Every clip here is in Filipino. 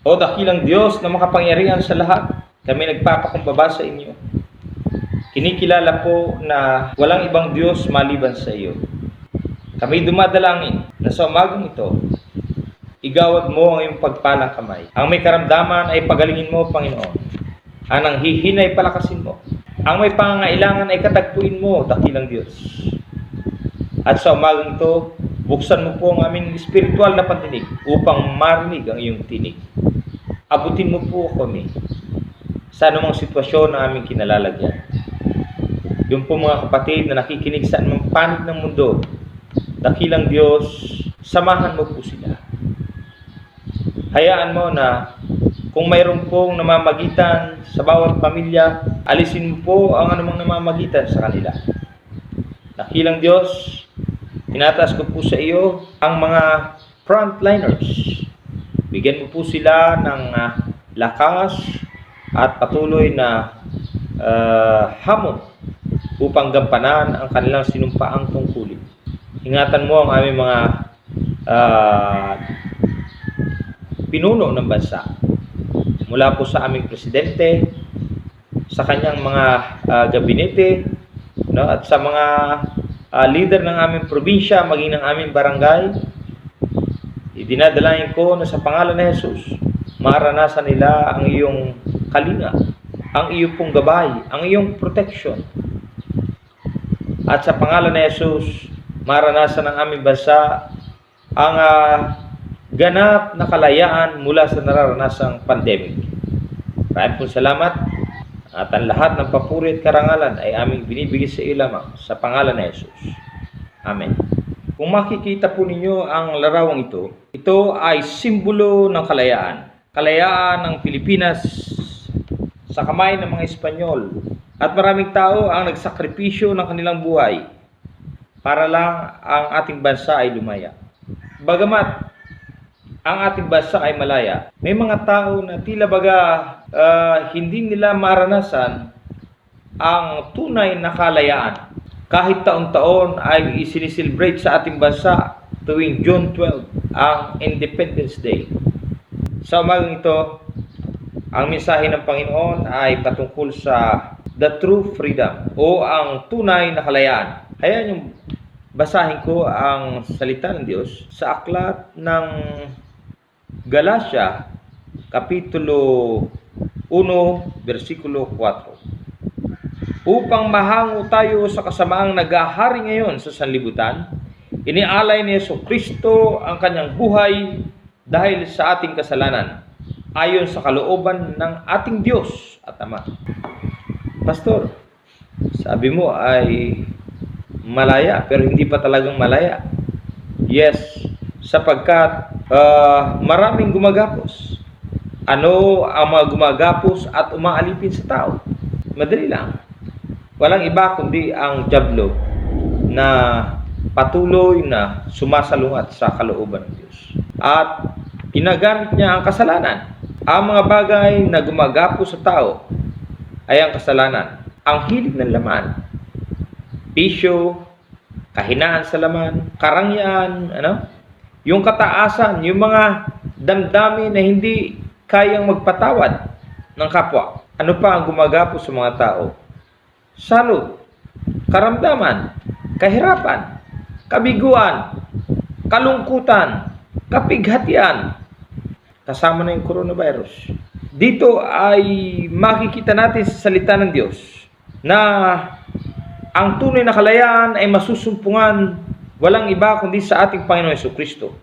O dakilang Diyos na makapangyarihan sa lahat, kami nagpapakumbaba sa inyo. Kinikilala po na walang ibang Diyos maliban sa iyo. Kami dumadalangin na sa umagang ito, igawad mo ang iyong pagpalang kamay. Ang may karamdaman ay pagalingin mo, Panginoon. Ang nanghihina ay palakasin mo. Ang may pangangailangan ay katagpuin mo, dakilang Diyos. At sa umagang ito, buksan mo po ang aming espiritual na pandinig upang marinig ang iyong tinig. Abutin mo po kami sa anumang sitwasyon na aming kinalalagyan. Yung po mga kapatid na nakikinig sa anumang panig ng mundo, dakilang Diyos, samahan mo po sila. Hayaan mo na kung mayroon pong namamagitan sa bawat pamilya, alisin mo po ang anumang namamagitan sa kanila. Dakilang Diyos, tinataas ko po sa iyo ang mga frontliners. Bigyan mo po sila ng lakas at patuloy na hamon upang gampanan ang kanilang sinumpaang tungkulin. Ingatan mo ang aming mga pinuno ng bansa. Mula po sa aming presidente, sa kanyang mga gabinete, no, at sa mga leader ng aming probinsya, maging ng aming barangay. Idinadalain ko na sa pangalan ni Jesus, maranasan nila ang iyong kalinga, ang iyong pong gabay, ang iyong protection. At sa pangalan ni Jesus, maranasan ng aming bansa ang ganap na kalayaan mula sa nararanasang pandemic. Maraming po salamat at ang lahat ng papuri at karangalan ay aming binibigay sa iyo lamang sa pangalan ni Jesus. Amen. Kung makikita po ninyo ang larawang ito, ito ay simbolo ng kalayaan. Kalayaan ng Pilipinas sa kamay ng mga Espanyol. At maraming tao ang nagsakripisyo ng kanilang buhay para lang ang ating bansa ay lumaya. Bagamat ang ating bansa ay malaya, may mga tao na tila baga hindi nila maranasan ang tunay na kalayaan. Kahit taon-taon ay isiniselebrate sa ating bansa tuwing June 12 ang Independence Day. Sa umagang ito, ang mensahe ng Panginoon ay patungkol sa the true freedom o ang tunay na kalayaan. Hayaan yung basahin ko ang salita ng Diyos sa aklat ng Galatia, Kapitulo 1, versikulo 4. Upang mahango tayo sa kasamaang nag-ahari ngayon sa sanlibutan, inialay ni Jesucristo ang kanyang buhay dahil sa ating kasalanan, ayon sa kalooban ng ating Diyos at Ama. Pastor, sabi mo ay malaya pero hindi pa talagang malaya. Yes, sapagkat maraming gumagapos. Ano ang mga gumagapos at umaalipin sa tao? Madali lang. Walang iba kundi ang dyablo na patuloy na sumasalungat sa kalooban ng Diyos. At ginagamit niya ang kasalanan. Ang mga bagay na gumagapos sa tao ay ang kasalanan. Ang hilig ng laman, bisyo, kahinaan sa laman, karangyaan, yung kataasan, yung mga damdamin na hindi kayang magpatawad ng kapwa. Ano pa ang gumagapos sa mga tao? Salud, karamdaman, kahirapan, kabiguan, kalungkutan, kapighatian, kasama na yung coronavirus. Dito ay makikita natin sa salita ng Diyos na ang tunay na kalayaan ay masusumpungan walang iba kundi sa ating Panginoon Jesucristo.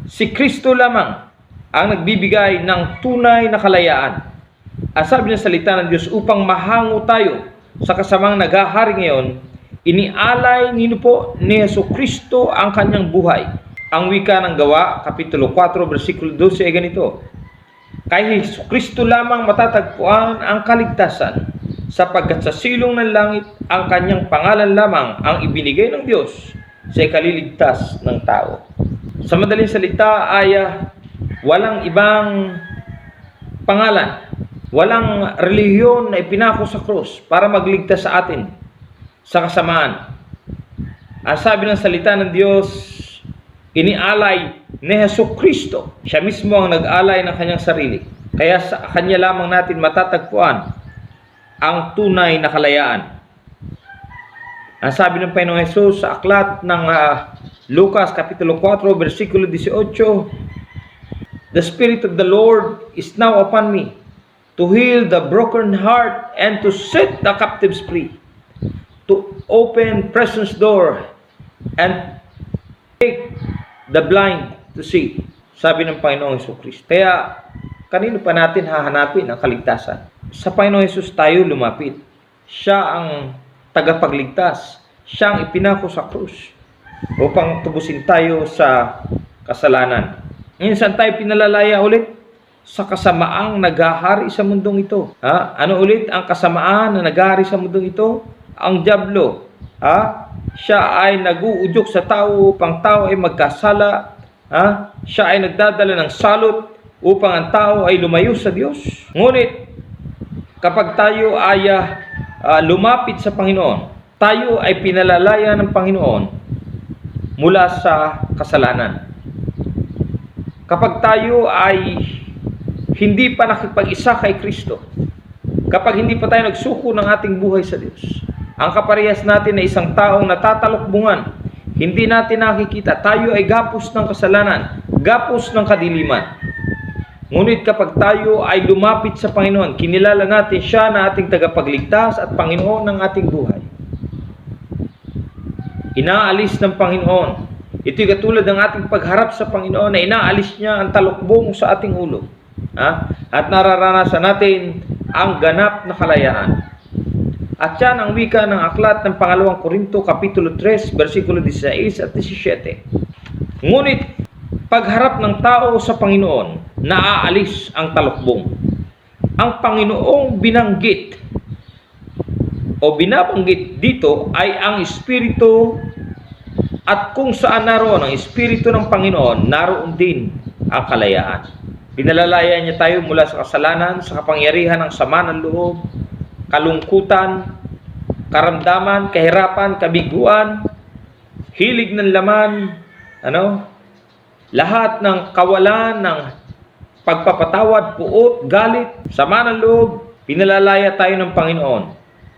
Si Kristo lamang ang nagbibigay ng tunay na kalayaan. Ang sabi ng salita ng Diyos, upang mahango tayo sa kasamang naghahari ngayon, inialay nino po ni Jesucristo ang kanyang buhay. Ang wika ng Gawa, Kapitulo 4, versikulo 12 ay ganito: kay Jesucristo lamang matatagpuan ang kaligtasan, sapagkat sa silong ng langit ang kanyang pangalan lamang ang ibinigay ng Diyos sa ikaliligtas ng tao. Sa madaling salita ay walang ibang pangalan, walang relihiyon na ipinako sa krus para magligtas sa atin sa kasamaan. Ang sabi ng salita ng Diyos, inialay ni Jesucristo. Siya mismo ang nag-alay ng kanyang sarili. Kaya sa kanya lamang natin matatagpuan ang tunay na kalayaan. Ang sabi ng Panginoong Hesus sa aklat ng Lucas Kapitulo 4, versikulo 18, "The Spirit of the Lord is now upon me, to heal the broken heart and to set the captives free, to open presence door and take the blind to see." Sabi ng Panginoong Hesus. Kaya, kanino pa natin hahanapin ang kaligtasan? Sa Panginoong Hesus tayo lumapit. Siya ang tagapagligtas. Siya ang ipinako sa krus upang tubusin tayo sa kasalanan. Minsan tayo pinalalaya ulit sa kasamaang naghahari sa mundong ito. Ano ulit ang kasamaan na naghahari sa mundong ito? Ang dyablo. Siya ay nag-uudyok sa tao upang tao ay magkasala. Siya ay nagdadala ng salot upang ang tao ay lumayo sa Diyos. Ngunit, kapag tayo ay lumapit sa Panginoon, tayo ay pinalalaya ng Panginoon mula sa kasalanan. Kapag tayo ay hindi pa nakipag-isa kay Kristo, kapag hindi pa tayo nagsuko ng ating buhay sa Diyos, ang kaparehas natin na isang taong natatalokbungan, hindi natin nakikita, tayo ay gapos ng kasalanan, gapos ng kadiliman. Ngunit kapag tayo ay lumapit sa Panginoon, kinilala natin siya na ating tagapagligtas at Panginoon ng ating buhay. Inaalis ng Panginoon. Ito'y katulad ng ating pagharap sa Panginoon na inaalis niya ang talukbong sa ating ulo. At nararanasan natin ang ganap na kalayaan. At yan ang wika ng aklat ng pangalawang Korinto, Kapitulo 3, versikulo 16 at 17. Ngunit, pagharap ng tao sa Panginoon, naaalis ang talukbong. Ang Panginoong binanggit o binabanggit dito ay ang Espiritu, at kung saan naroon ang Espiritu ng Panginoon, naroon din ang kalayaan. Pinalalaya niya tayo mula sa kasalanan, sa kapangyarihan ng sama ng loob, kalungkutan, karamdaman, kahirapan, kabiguan, hilig ng laman, lahat ng kawalan ng pagpapatawad, puot, galit, sama ng loob, pinalalaya tayo ng Panginoon.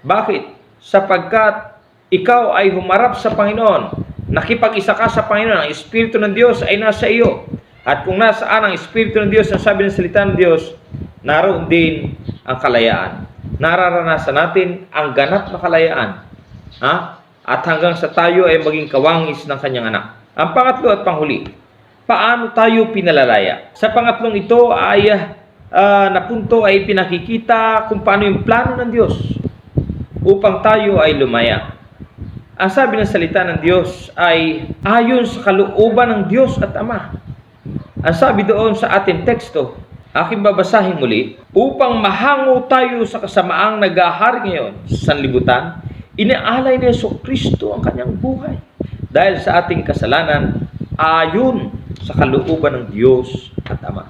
Bakit? Sapagkat ikaw ay humarap sa Panginoon, nakipag-isa ka sa Panginoon, ang Espiritu ng Diyos ay nasa iyo. At kung nasaan ang Espiritu ng Diyos, ang sabi ng salita ng Diyos, naroon din ang kalayaan. Nararanasan natin ang ganap na kalayaan. At hanggang sa tayo ay maging kawangis ng kanyang anak. Ang pangatlo at panghuli, paano tayo pinalalaya? Sa pangatlong ito ay napunto ay pinakikita kung paano yung plano ng Diyos upang tayo ay lumaya. Ang sabi ng salita ng Diyos ay ayon sa kalooban ng Diyos at Ama. Ang sabi doon sa ating teksto, aking babasahin muli, upang mahango tayo sa kasamaang naghahari ngayon sa sanlibutan, inaalay ni Jesucristo ang kanyang buhay dahil sa ating kasalanan ayon sa kalooban ng Diyos at Ama.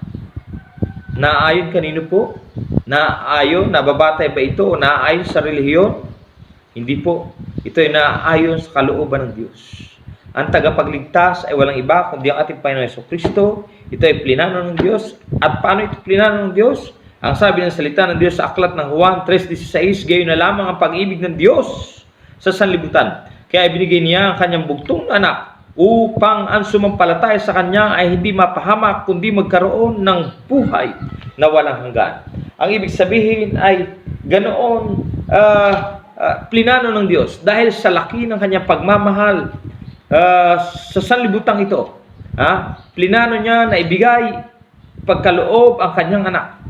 Naayon kanino po? Naayon, nababatay ba ito o naayon sa relihiyon? Hindi po. Ito ay naayon sa kalooban ng Diyos. Ang tagapagligtas ay walang iba kundi ang ating Panginoon Jesucristo. Ito ay plinano ng Diyos. At paano ito plinano ng Diyos? Ang sabi ng salita ng Diyos sa aklat ng Juan 3:16, gayon na lamang ang pag-ibig ng Diyos sa sanlibutan. Kaya ibinigay niya ang kanyang bugtong anak upang ang sumampalataya sa kanya ay hindi mapahamak kundi magkaroon ng buhay na walang hanggan. Ang ibig sabihin ay ganoon plinano ng Diyos dahil sa laki ng kanyang pagmamahal sa sanlibutang ito. Plinano niya na ibigay pagkaloob ang kanyang anak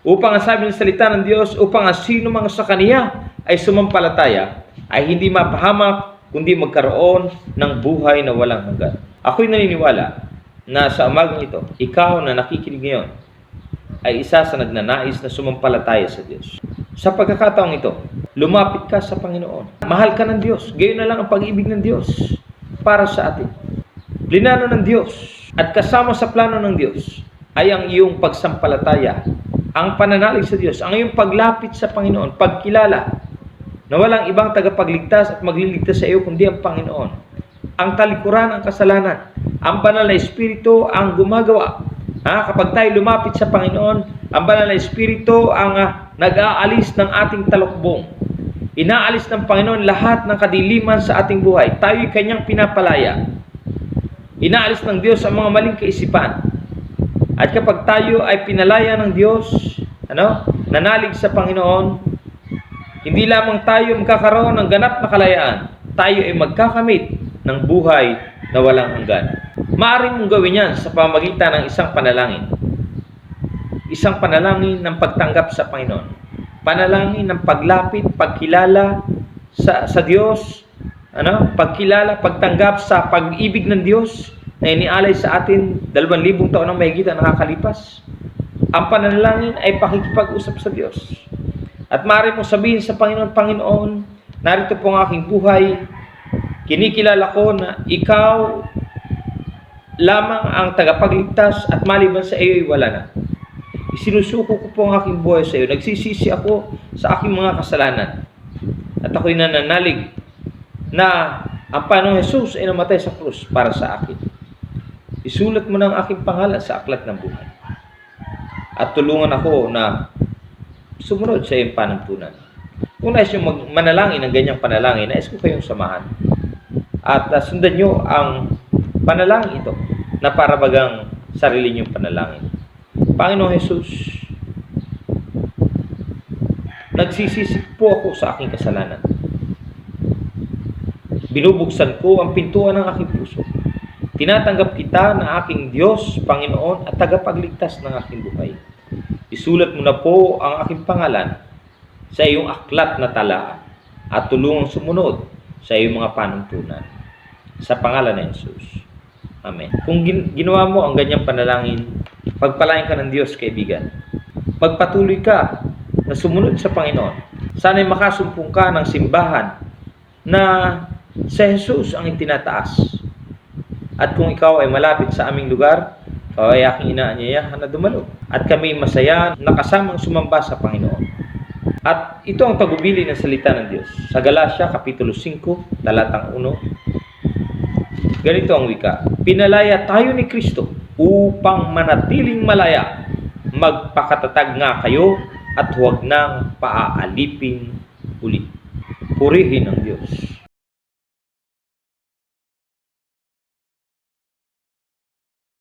upang ang sabi ng salita ng Diyos, upang ang sino mang sa kaniya ay sumampalataya ay hindi mapahamak kundi magkaroon ng buhay na walang hanggan. Ako'y naniniwala na sa umagang ito, ikaw na nakikinig ngayon ay isa sa nagnanais na sumampalataya sa Diyos. Sa pagkakataong ito, lumapit ka sa Panginoon. Mahal ka ng Diyos. Gayon na lang ang pag-ibig ng Diyos para sa atin. Plinano ng Diyos at kasama sa plano ng Diyos ay ang iyong pagsampalataya, ang pananalig sa Diyos, ang iyong paglapit sa Panginoon, pagkilala na walang ibang tagapagligtas at magliligtas sa iyo kundi ang Panginoon. Ang talikuran, ang kasalanan, Ang banal na Espiritu ang gumagawa. Kapag tayo lumapit sa Panginoon, ang banal na Espiritu ang nag-aalis ng ating talukbong. Inaalis ng Panginoon lahat ng kadiliman sa ating buhay. Tayo'y Kanyang pinapalaya. Inaalis ng Diyos ang mga maling kaisipan. At kapag tayo ay pinalaya ng Diyos, nanalig sa Panginoon, hindi lamang tayo magkakaroon ng ganap na kalayaan, tayo ay magkakamit ng buhay na walang hanggan. Maaari mong gawin yan sa pamamagitan ng isang panalangin. Isang panalangin ng pagtanggap sa Panginoon. Panalangin ng paglapit, pagkilala sa Diyos, pagkilala, pagtanggap sa pag-ibig ng Diyos na inialay sa atin 2,000 taon ang mahigit ang nakakalipas. Ang panalangin ay pakikipag-usap sa Diyos. At maaari mong sabihin sa Panginoon, Panginoon, narito po ang aking buhay. Kinikilala ko na Ikaw lamang ang tagapagligtas at maliban sa iyo ay wala na. Isinusuko ko po ang aking buhay sa iyo. Nagsisisi ako sa aking mga kasalanan. At ako'y nananalig na ang Panginoong Jesus ay namatay sa krus para sa akin. Isulat mo na ang aking pangalan sa aklat ng buhay. At tulungan ako na sumunod sa iyong panuntunan. Kung nais nyo manalangin ng ganyang panalangin, nais ko kayong samahan. At sundan nyo ang panalangin ito na para bagang sarili nyong panalangin. Panginoong Jesus, nagsisisi po ako sa aking kasalanan. Binubuksan ko ang pintuan ng aking puso. Tinatanggap kita na aking Diyos, Panginoon at tagapagligtas ng aking buhay. Isulat mo na po ang aking pangalan sa iyong aklat na tala at tulungang sumunod sa iyong mga panuntunan. Sa pangalan ng Jesus. Amen. Kung ginawa mo ang ganyang panalangin, pagpalain ka ng Diyos, kaibigan. Magpatuloy ka na sumunod sa Panginoon. Sana'y makasumpong ka ng simbahan na si Jesus ang itinataas. At kung ikaw ay malapit sa aming lugar, ikaw ay aking inaanyayahan na dumalo. At kami masaya na kasamang sumamba sa Panginoon. At ito ang tagubili ng salita ng Diyos. Sa Galatia, Kapitulo 5, talatang 1. Ganito ang wika. Pinalaya tayo ni Kristo upang manatiling malaya. Magpakatatag nga kayo at huwag nang paaalipin ulit. Purihin ang Diyos.